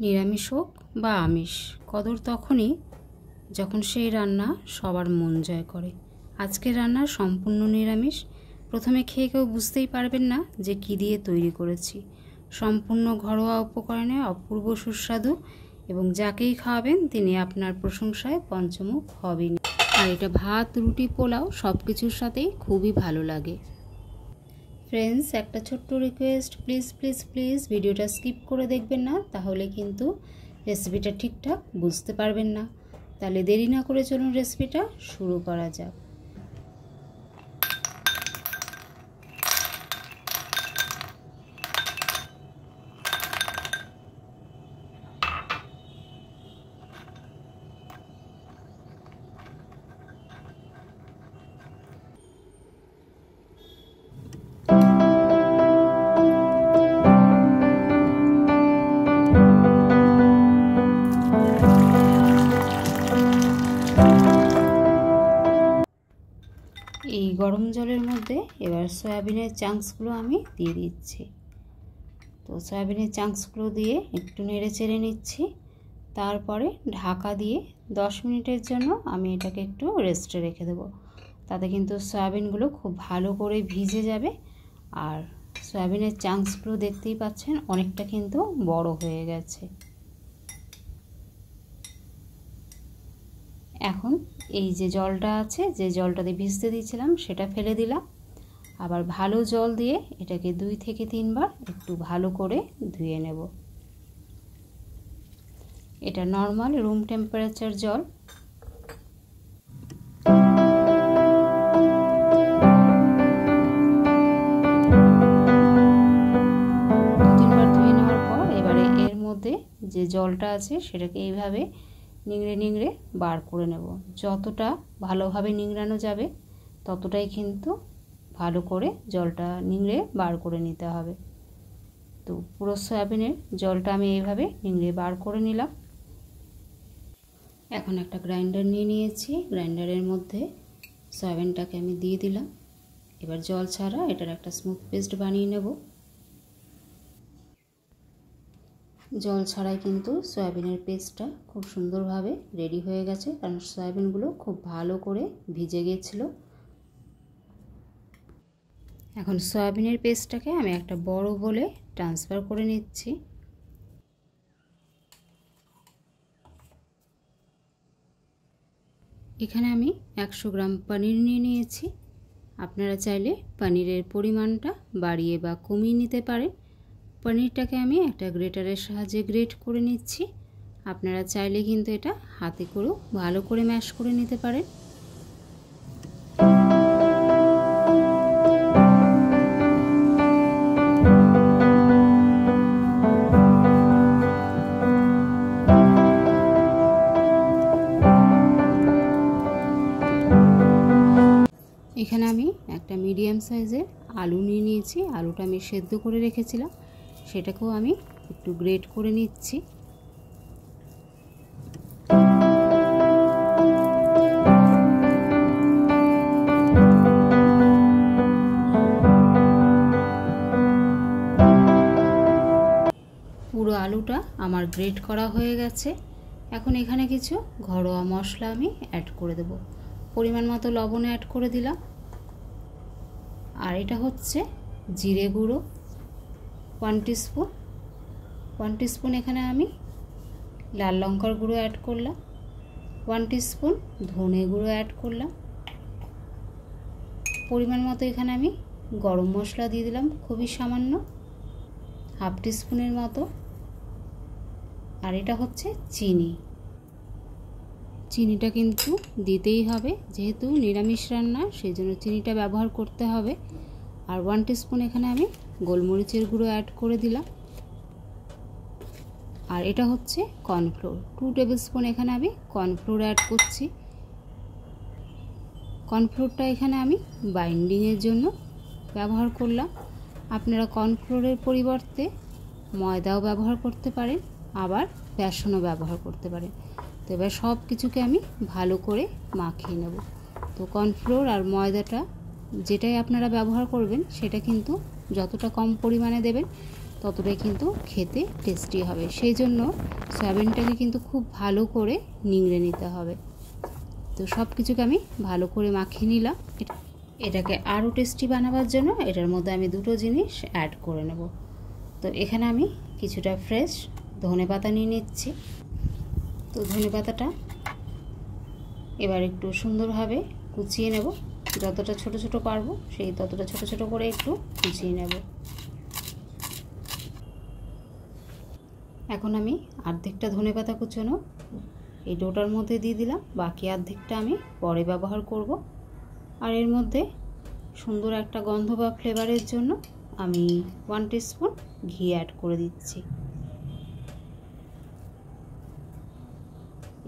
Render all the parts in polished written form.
নিরামিষ হোক বা আমিষ, কদর তখনই যখন সেই রান্না সবার মন জয় করে। আজকের রান্না সম্পূর্ণ নিরামিষ। প্রথমে খেয়ে কেউ বুঝতেই পারবেন না যে কী দিয়ে তৈরি করেছি। সম্পূর্ণ ঘরোয়া উপকরণে অপূর্ব সুস্বাদু, এবং যাকেই খাওয়াবেন তিনি আপনার প্রশংসায় পঞ্চমুখ হবেন। আর এটা ভাত, রুটি, পোলাও সব কিছুর সাথেই খুবই ভালো লাগে। ফ্রেন্ডস, একটা ছোট্ট রিকোয়েস্ট, প্লিজ প্লিজ প্লিজ ভিডিওটা স্কিপ করে দেখবেন না, তাহলে কিন্তু রেসিপিটা ঠিকঠাক বুঝতে পারবেন না। তাহলে দেরি না করে চলুন রেসিপিটা শুরু করা যাক। এই গরম জলের মধ্যে এবার সয়াবিনের চাংসগুলো আমি দিয়ে দিচ্ছি। তো সয়াবিনের চাংসগুলো দিয়ে একটু নেড়ে চেড়ে নিচ্ছি। তারপরে ঢাকা দিয়ে 10 মিনিটের জন্য আমি এটাকে একটু রেস্টে রেখে দেবো। তাতে কিন্তু সয়াবিনগুলো খুব ভালো করে ভিজে যাবে। আর সয়াবিনের চাংসগুলো দেখতেই পাচ্ছেন অনেকটা কিন্তু বড় হয়ে গেছে। এখন এই যে জলটা আছে, যে জলটা দিয়ে ভিজতে দিয়েছিলাম সেটা ফেলে দিলাম। আবার ভালো জল দিয়ে এটাকে 2 থেকে 3 বার একটু ভালো করে ধুয়ে নেব। এটা নর্মাল রুম টেম্পারেচার জল। তিনবার ধুয়ে নেওয়ার পর এবারে এর মধ্যে যে জলটা আছে সেটাকে এইভাবে নিংড়ে নিংড়ে বার করে নেব। যতটা ভালোভাবে নিংড়ানো যাবে ততটাই কিন্তু ভালো করে জলটা নিংড়ে বার করে নিতে হবে। তো পুরো সয়াবিনের জলটা আমি এইভাবে নিংড়ে বার করে নিলাম। এখন একটা গ্রাইন্ডার নিয়ে নিয়েছি। গ্রাইন্ডারের মধ্যে সয়াবিনটাকে আমি দিয়ে দিলাম। এবার জল ছাড়া এটার একটা স্মুথ পেস্ট বানিয়ে নেব। জল ছাড়াই কিন্তু সয়াবিনের পেস্টটা খুব সুন্দরভাবে রেডি হয়ে গেছে, কারণ সয়াবিনগুলো খুব ভালো করে ভিজে গিয়েছিল। এখন সয়াবিনের পেস্টটাকে আমি একটা বড় বলে ট্রান্সফার করে নিচ্ছি। এখানে আমি 100 গ্রাম পনির নিয়ে নিয়েছি। আপনারা চাইলে পনিরের পরিমাণটা বাড়িয়ে বা কমিয়ে নিতে পারেন। পনিরটাকে আমি একটা গ্রেটারের সাহায্যে গ্রেট করে নিচ্ছি। আপনারা চাইলে কিন্তু এটা হাতে করেও ভালো করে ম্যাশ করে নিতে পারেন। এখানে আমি একটা মিডিয়াম সাইজের আলু নিয়ে নিয়েছি। আলুটা আমি সেদ্ধ করে রেখেছিলাম, সেটাকেও আমি একটু গ্রেট করে নিচ্ছি। পুরো আলুটা আমার গ্রেট করা হয়ে গেছে। এখন এখানে কিছু ঘরোয়া মশলা আমি অ্যাড করে দেব। পরিমাণ মতো লবণ অ্যাড করে দিলাম। আর এটা হচ্ছে জিরে গুঁড়ো 1 টিস্পুন। 1 টিস্পুন এখানে আমি লাল লঙ্কার গুঁড়ো অ্যাড করলাম। 1 টিস্পুন ধনে গুঁড়ো অ্যাড করলাম। পরিমাণ মতো এখানে আমি গরম মশলা দিয়ে দিলাম, খুবই সামান্য, 1/2 টিস্পুনের মতো। আর এটা হচ্ছে চিনি। চিনিটা কিন্তু দিতেই হবে, যেহেতু নিরামিষ রান্না সেই জন্য চিনিটা ব্যবহার করতে হবে। আর 1 টিস্পুন এখানে আমি গোলমরিচের গুঁড়ো অ্যাড করে দিলাম। আর এটা হচ্ছে কর্নফ্লোর, 2 টেবিল স্পুন এখানে আমি কর্নফ্লোর অ্যাড করছি। কর্নফ্লোরটা এখানে আমি বাইন্ডিংয়ের জন্য ব্যবহার করলাম। আপনারা কর্নফ্লোরের পরিবর্তে ময়দাও ব্যবহার করতে পারেন, আবার বেসনও ব্যবহার করতে পারেন। তো এবার সব কিছুকে আমি ভালো করে মাখিয়ে নেব। তো কর্নফ্লোর আর ময়দাটা যেটাই আপনারা ব্যবহার করবেন সেটা কিন্তু যতটা কম পরিমাণে দেবেন ততটাই কিন্তু খেতে টেস্টি হবে। সেই জন্য সয়াবিনটাকে কিন্তু খুব ভালো করে নিংড়ে নিতে হবে। তো সব কিছুকে আমি ভালো করে মাখিয়ে নিলাম। এটাকে আরও টেস্টি বানাবার জন্য এটার মধ্যে আমি দুটো জিনিস অ্যাড করে নেব। তো এখানে আমি কিছুটা ফ্রেশ ধনেপাতা নিয়ে নিচ্ছি। তো ধনেপাতাটা এবার একটু সুন্দরভাবে কুচিয়ে নেব, যতটা ছোট ছোট পারবো সেই ততটা ছোট ছোট করে একটু কুচিয়ে নেব। এখন আমি অর্ধেকটা ধনেপাতা কুচোনো এই ডোটার মধ্যে দিয়ে দিলাম, বাকি অর্ধেকটা আমি পরে ব্যবহার করব। আর এর মধ্যে সুন্দর একটা গন্ধ বা ফ্লেভারের জন্য আমি 1 টিস্পুন ঘি অ্যাড করে দিচ্ছি।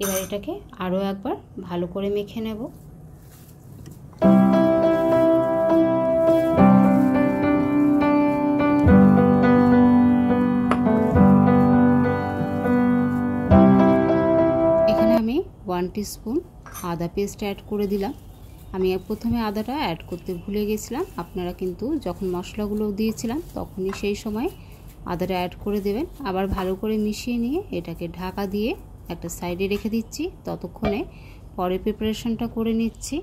এবার এটাকে আরও একবার ভালো করে মেখে নেব। এখানে আমি 1 টিস্পুন আদা পেস্ট অ্যাড করে দিলাম। আমি প্রথমে আদাটা অ্যাড করতে ভুলে গেছিলাম, আপনারা কিন্তু যখন মশলাগুলো দিয়েছিলাম তখনই সেই সময় আদাটা অ্যাড করে দেবেন। আবার ভালো করে মিশিয়ে নিয়ে এটাকে ঢাকা দিয়ে একটা সাইডে রেখে দিচ্ছি। ততক্ষণে পরে প্রিপারেশনটা করে নিচ্ছি।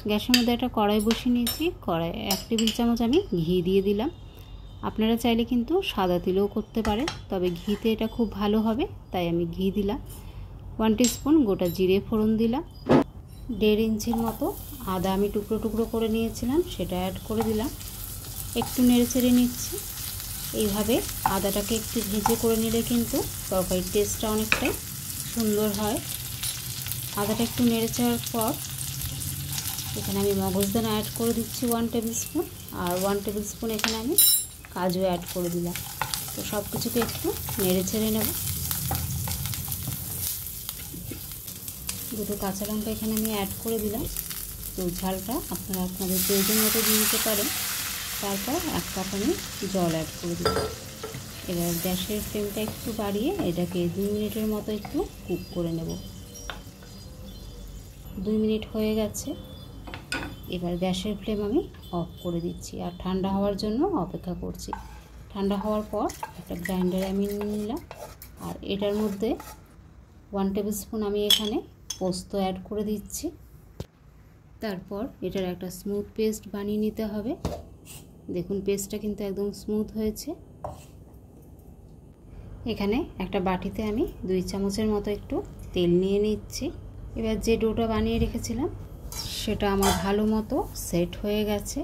গ্যাসের মধ্যে একটা কড়াই বসিয়ে নিয়েছি, কড়াই 1 টেবিল চামচ আমি ঘি দিয়ে দিলাম। আপনারা চাইলে কিন্তু সাদা তেলেও করতে পারেন, তবে ঘিতে এটা খুব ভালো হবে, তাই আমি ঘি দিলাম। 1 টিস্পুন গোটা জিরে ফোড়ন দিলাম। 1.5 ইঞ্চির মতো আদা আমি টুকরো টুকরো করে নিয়েছিলাম, সেটা অ্যাড করে দিলাম। একটু নেড়েচেড়ে নিচ্ছি। এইভাবে আদাটাকে একটু ভেজে করে নিলে কিন্তু তরকারির টেস্টটা অনেকটাই সুন্দর হয়। আদাটা একটু নেড়ে চাওয়ার পর এখানে আমি মগজদানা অ্যাড করে দিচ্ছি 1 টেবিল স্পুন, আর 1 টেবিল স্পুন এখানে আমি কাজু অ্যাড করে দিলাম। তো সব কিছুকে একটু নেড়ে ছেড়ে নেব। দুটো কাঁচা লঙ্কা এখানে আমি অ্যাড করে দিলাম। তো ঝালটা আপনারা আপনাদের প্রয়োজন মতো দিয়ে দিতে পারেন। তারপর 1 কাপ আমি জল অ্যাড করে দিলাম। এবার গ্যাসের ফ্লেমটা একটু বাড়িয়ে এটাকে 2 মিনিটের মতো একটু কুক করে নেব। 2 মিনিট হয়ে গেছে। এবার গ্যাসের ফ্লেম আমি অফ করে দিচ্ছি আর ঠান্ডা হওয়ার জন্য অপেক্ষা করছি। ঠান্ডা হওয়ার পর একটা গ্রাইন্ডারে আমি নিয়ে নিলাম, আর এটার মধ্যে 1 টেবিল স্পুন আমি এখানে পোস্ত অ্যাড করে দিচ্ছি। তারপর এটার একটা স্মুথ পেস্ট বানিয়ে নিতে হবে। দেখুন পেস্টটা কিন্তু একদম স্মুথ হয়েছে। এখানে একটা বাটিতে আমি 2 চামচের মতো একটু তেল নিয়ে নিচ্ছি। এবার যে ডোটা বানিয়ে রেখেছিলাম সেটা আমার ভালো মতো সেট হয়ে গেছে।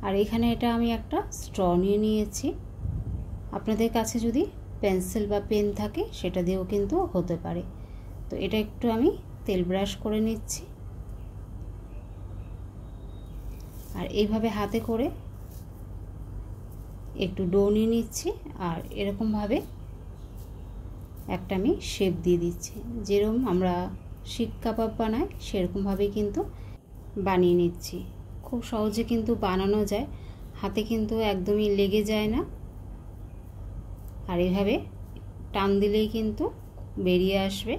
আর এখানে এটা আমি একটা স্ট্র নিয়ে নিয়েছি। আপনাদের কাছে যদি পেন্সিল বা পেন থাকে সেটা দিয়েও কিন্তু হতে পারে। তো এটা একটু আমি তেল ব্রাশ করে নিচ্ছি, আর এইভাবে হাতে করে একটু ডো নিয়ে নিচ্ছি, আর এরকমভাবে একটা আমি শেপ দিয়ে দিচ্ছি। যেরকম আমরা শিক কাবাব বানাই সেরকমভাবেই কিন্তু বানিয়ে নিচ্ছি। খুব সহজে কিন্তু বানানো যায়, হাতে কিন্তু একদমই লেগে যায় না। আর এইভাবে টান দিলেই কিন্তু বেরিয়ে আসবে।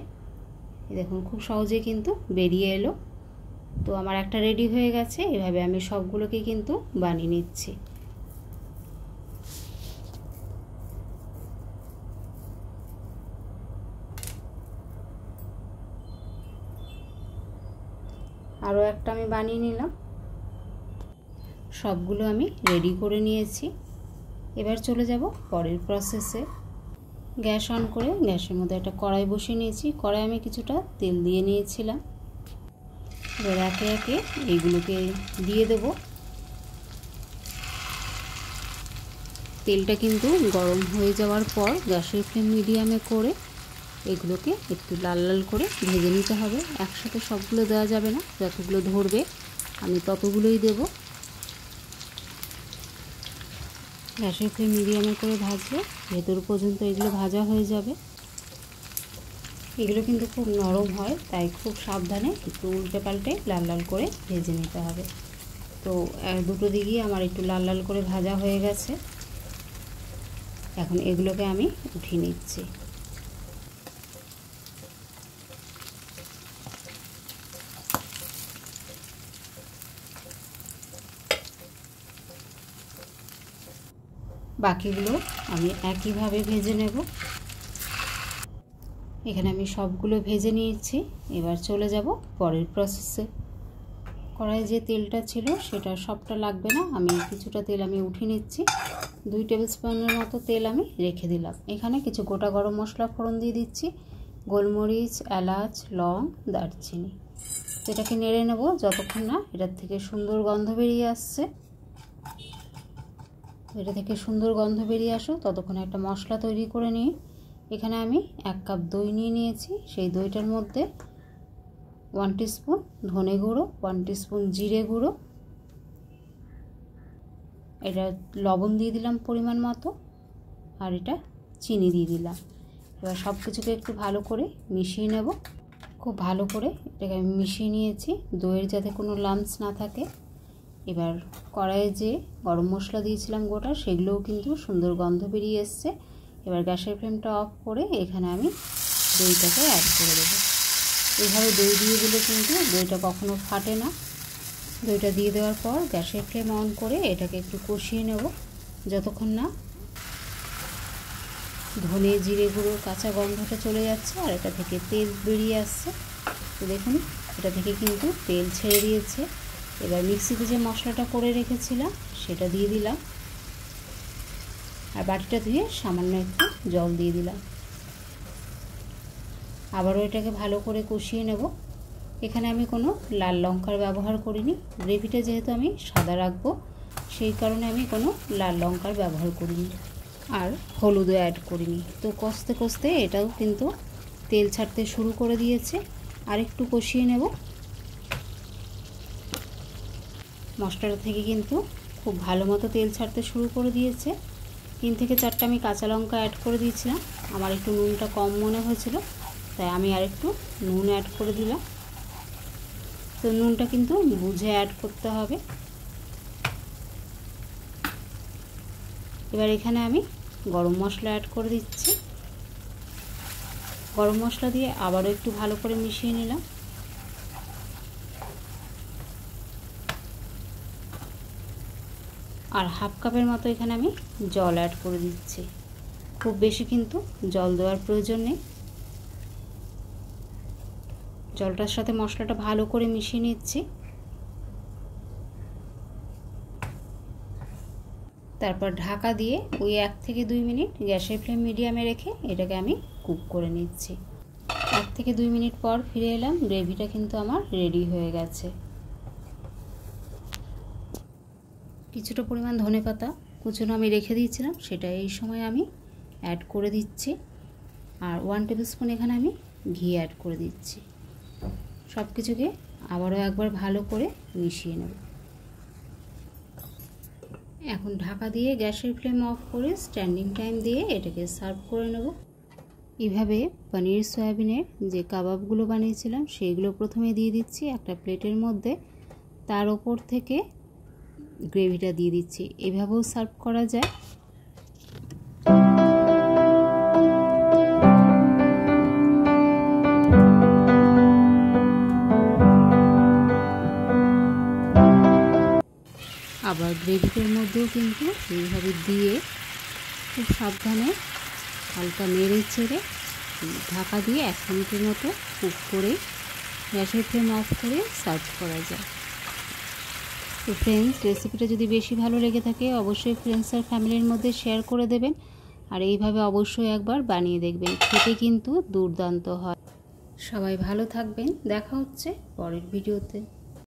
দেখুন খুব সহজে কিন্তু বেরিয়ে এলো। তো আমার একটা রেডি হয়ে গেছে। এভাবে আমি সবগুলোকে কিন্তু বানিয়ে নিচ্ছি। আরও একটা আমি বানিয়ে নিলাম। সবগুলো আমি রেডি করে নিয়েছি। এবার চলে যাব পরের প্রসেসে। গ্যাস অন করে গ্যাসের মধ্যে একটা কড়াই বসিয়ে নিয়েছি। কড়াই আমি কিছুটা তেল দিয়ে নিয়েছিলাম। এবার একে একে এইগুলোকে দিয়ে দেব। তেলটা কিন্তু গরম হয়ে যাওয়ার পর গ্যাসের ফ্লেম মিডিয়ামে করে এগুলোকে একটু লাল লাল করে ভেজে নিতে হবে। একসাথে সবগুলো দেওয়া যাবে না, যতগুলো ধরবে আমি ততগুলোই দেব। গ্যাসের ফ্লেম মিডিয়ামে করে ভাজলে ভেতর পর্যন্ত এগুলো ভাজা হয়ে যাবে। এগুলো কিন্তু খুব নরম হয়, তাই খুব সাবধানে একটু উল্টে পাল্টে লাল লাল করে ভেজে নিতে হবে। তো দুটো দিকই আমার একটু লাল লাল করে ভাজা হয়ে গেছে। এখন এগুলোকে আমি উঠিয়ে নিচ্ছি। বাকিগুলো আমি একইভাবে ভেজে নেব। এখানে আমি সবগুলো ভেজে নিয়েছি। এবার চলে যাব পরের প্রসেসে। কড়াইয়ে যে তেলটা ছিল সেটা সবটা লাগবে না, আমি কিছুটা তেল আমি উঠিয়ে নিচ্ছি। 2 টেবিল স্পুনের মতো তেল আমি রেখে দিলাম। এখানে কিছু গোটা গরম মশলা ফোড়ন দিয়ে দিচ্ছি, গোলমরিচ, এলাচ, লং, দারচিনি। এটাকে নেড়ে নেব যতক্ষণ না এটার থেকে সুন্দর গন্ধ বেরিয়ে আসছে। এটা থেকে সুন্দর গন্ধ বেরিয়ে আসুক ততক্ষণ একটা মশলা তৈরি করে নিই। এখানে আমি 1 কাপ দই নিয়ে নিয়েছি। সেই দইটার মধ্যে 1 টিস্পুন ধনে গুঁড়ো, 1 টিস্পুন জিরে গুঁড়ো, এটা লবণ দিয়ে দিলাম পরিমাণ মতো, আর এটা চিনি দিয়ে দিলাম। এবার সব কিছুকে একটু ভালো করে মিশিয়ে নেব। খুব ভালো করে এটাকে আমি মিশিয়ে নিয়েছি, দইয়ের যাতে কোনো লাম্পস না থাকে। এবার কড়াইয়ে যে গরম মশলা দিয়েছিলাম গোটা, সেগুলোও কিন্তু সুন্দর গন্ধ বেরিয়ে এসছে। এবার গ্যাসের ফ্লেমটা অফ করে এখানে আমি দইটাকে অ্যাড করে দেবো। এইভাবে দই দিয়ে দিলে কিন্তু দইটা কখনো ফাটে না। দইটা দিয়ে দেওয়ার পর গ্যাসের ফ্লেম অন করে এটাকে একটু কষিয়ে নেব যতক্ষণ না ধনে জিরে গুঁড়োর কাঁচা গন্ধটা চলে যাচ্ছে আর এটা থেকে তেল বেরিয়ে আসছে। তো দেখুন এটা থেকে কিন্তু তেল ছেড়ে দিয়েছে। এবার মিক্সিতে যে মশলাটা করে রেখেছিলাম সেটা দিয়ে দিলাম, আর বাটিটা ধুয়ে সামান্য একটু জল দিয়ে দিলাম। আবারও এটাকে ভালো করে কষিয়ে নেব। এখানে আমি কোনো লাল লঙ্কার ব্যবহার করিনি, গ্রেভিটা যেহেতু আমি সাদা রাখবো সেই কারণে আমি কোনো লাল লঙ্কার ব্যবহার করিনি, আর হলুদও অ্যাড করিনি। তো কষতে কষতে এটাও কিন্তু তেল ছাড়তে শুরু করে দিয়েছে। আর একটু কষিয়ে নেব। মশলাটা থেকে কিন্তু খুব ভালো মতো তেল ছাড়তে শুরু করে দিয়েছে। 3 থেকে 4টা আমি কাঁচা লঙ্কা অ্যাড করে দিয়েছিলাম। আমার একটু নুনটা কম মনে হয়েছিল, তাই আমি আর একটু নুন অ্যাড করে দিলাম। তো নুনটা কিন্তু বুঝে অ্যাড করতে হবে। এবার এখানে আমি গরম মশলা অ্যাড করে দিচ্ছি। গরম মশলা দিয়ে আবারও একটু ভালো করে মিশিয়ে নিলাম। আর হাফ কাপের মতো এখানে আমি জল অ্যাড করে দিচ্ছি। খুব বেশি কিন্তু জল দেওয়ার প্রয়োজন নেই। জলটার সাথে মশলাটা ভালো করে মিশিয়ে নিচ্ছি। তারপর ঢাকা দিয়ে ওই 1 থেকে 2 মিনিট গ্যাসের ফ্লেম মিডিয়ামে রেখে এটাকে আমি কুক করে নিচ্ছি। 1 থেকে 2 মিনিট পর ফিরে এলাম। গ্রেভিটা কিন্তু আমার রেডি হয়ে গেছে। কিছুটা পরিমাণ ধনেপাতা কুচনো আমি রেখে দিয়েছিলাম, সেটা এই সময় আমি অ্যাড করে দিচ্ছি। আর 1 টেবিল স্পুন এখানে আমি ঘি অ্যাড করে দিচ্ছি। সব কিছুকে আবারও একবার ভালো করে মিশিয়ে নেব। এখন ঢাকা দিয়ে গ্যাসের ফ্লেম অফ করে স্ট্যান্ডিং টাইম দিয়ে এটাকে সার্ভ করে নেব। এইভাবে পনির সয়াবিনের যে কাবাবগুলো বানিয়েছিলাম সেইগুলো প্রথমে দিয়ে দিচ্ছি একটা প্লেটের মধ্যে, তার ওপর থেকে গ্রেভিটা দিয়ে দিচ্ছি। এভাবেও সার্ভ করা যায়। আবার গ্রেভিটার মধ্যেও কিন্তু এইভাবে দিয়ে খুব সাবধানে হালকা নেড়ে চেড়ে ঢাকা দিয়ে 1 মিনিটের মতো কুক করে গ্যাসের ফ্লেম অফ করে সার্ভ করা যায়। তো ফ্রেন্ডস, রেসিপিটা যদি বেশি ভালো লেগে থাকে অবশ্যই ফ্রেন্ডস আর ফ্যামিলির মধ্যে শেয়ার করে দেবেন, আর এইভাবে অবশ্যই একবার বানিয়ে দেখবেন, খেতে কিন্তু দুর্দান্ত হয়। সবাই ভালো থাকবেন, দেখা হচ্ছে পরের ভিডিওতে।